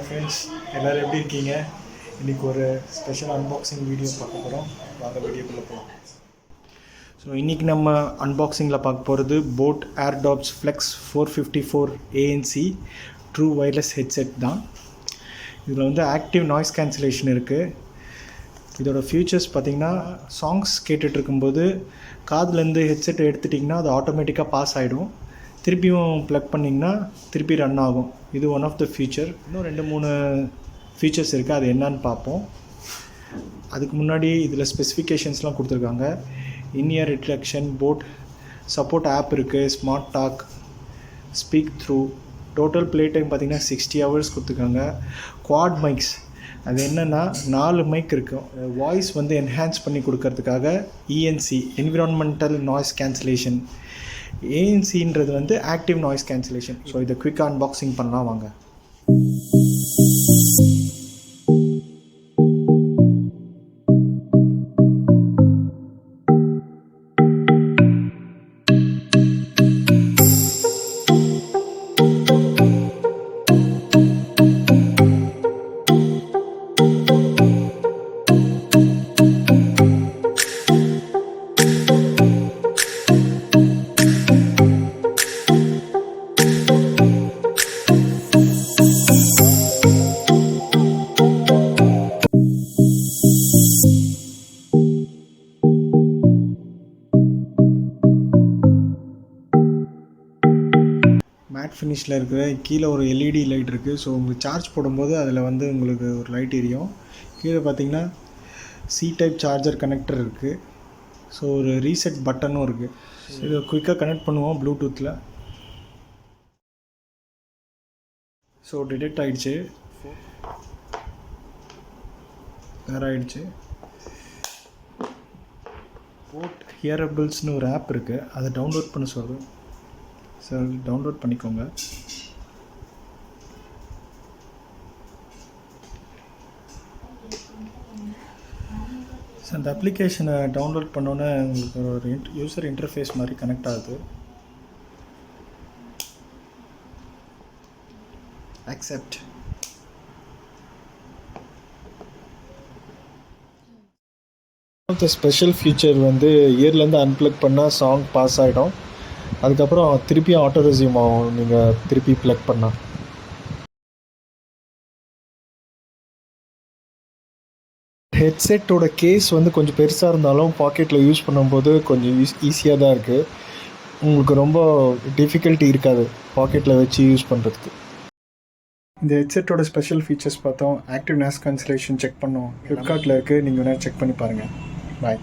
Hi friends, எல்லோரும் எப்படி இருக்கீங்க? இன்றைக்கி ஒரு ஸ்பெஷல் அன்பாக்சிங் வீடியோ பார்க்க போகிறோம். வாங்க வீடியோக்குள்ளே போகலாம். ஸோ இன்றைக்கி நம்ம அன்பாக்சிங்கில் பார்க்க போகிறது boat Airdopes flex 454 ANC true wireless headset தான். இதில் வந்து ஆக்டிவ் நாய்ஸ் கேன்சலேஷன் இருக்குது. இதோட ஃபியூச்சர்ஸ் பார்த்திங்கன்னா, சாங்ஸ் கேட்டுட்ருக்கும்போது காதுலேருந்து ஹெட்செட் எடுத்துட்டிங்கன்னா அது ஆட்டோமேட்டிக்காக பாஸ் ஆகிடும். திருப்பியும் ப்ளக் பண்ணிங்கன்னா திருப்பி ரன் ஆகும். இது ஒன் ஆஃப் த ஃபியூச்சர். இன்னும் 2-3 ஃபீச்சர்ஸ் இருக்குது, அது என்னன்னு பார்ப்போம். அதுக்கு முன்னாடி இதில் ஸ்பெசிஃபிகேஷன்ஸ்லாம் கொடுத்துருக்காங்க. In ear reflection, boAt support app இருக்குது, smart talk, speak through, total play time பார்த்திங்கன்னா 60 hours கொடுத்துருக்காங்க. குவாட் மைக்ஸ், அது என்னென்னா 4 மைக் இருக்கும். வாய்ஸ் வந்து என்ஹான்ஸ் பண்ணி கொடுக்கறதுக்காக ENC என்விரான்மெண்டல் நாய்ஸ் கேன்சலேஷன், ஏஎன்சின்றது வந்து ஆக்டிவ் நாய்ஸ் கேன்சலேஷன். ஸோ இதை குயிக்காக அன்பாக்சிங் பண்ணலாம் வாங்க. மேட் ஃபினிஷில் இருக்கிற கீழே ஒரு LED லைட் இருக்குது. ஸோ உங்களுக்கு சார்ஜ் போடும்போது அதில் வந்து உங்களுக்கு ஒரு லைட் எரியும். கீழே பார்த்தீங்கன்னா C டைப் சார்ஜர் கனெக்டர் இருக்குது. ஸோ ஒரு ரீசெட் பட்டனும் இருக்குது. இதை குயிக்காக கனெக்ட் பண்ணுவோம் ப்ளூடூத்தில். ஸோ டிடெக்ட் ஆகிடுச்சு, வேறு ஆகிடுச்சு. போட் ஹியரபிள்ஸ்னு ஒரு ஆப் இருக்குது, அதை டவுன்லோட் பண்ண சொல்கிறேன். ஸோ டவுன்லோட் பண்ணிக்கோங்க. ஸோ அந்த அப்ளிகேஷனை டவுன்லோட் பண்ணோன்னே உங்களுக்கு ஒரு யூசர் இன்டர்ஃபேஸ் மாதிரி கனெக்ட் ஆகுது. அக்செப்ட். ஸ்பெஷல் ஃபீச்சர் வந்து இயர்லேருந்து அன்பிளக் பண்ணால் சாங் பாஸ் ஆகிடும். அதுக்கப்புறம் திருப்பியும் ஆட்டோ ரெஸ்யூம் ஆகும் நீங்கள் திருப்பி ப்ளக் பண்ணால். ஹெட்செட்டோட கேஸ் வந்து கொஞ்சம் பெருசாக இருந்தாலும் பாக்கெட்டில் யூஸ் பண்ணும்போது கொஞ்சம் ஈஸியாக தான் இருக்குது. உங்களுக்கு ரொம்ப டிஃபிகல்ட்டி இருக்காது பாக்கெட்டில் வச்சு யூஸ் பண்ணுறதுக்கு. இந்த ஹெட்செட்டோட ஸ்பெஷல் ஃபீச்சர்ஸ் பார்த்தோம். ஆக்டிவ் நாய்ஸ் கேன்சலேஷன் செக் பண்ணோம். ஃப்ளிப்கார்ட்டில் இருக்குது, நீங்கள் வேணால் செக் பண்ணி பாருங்கள். பாய்.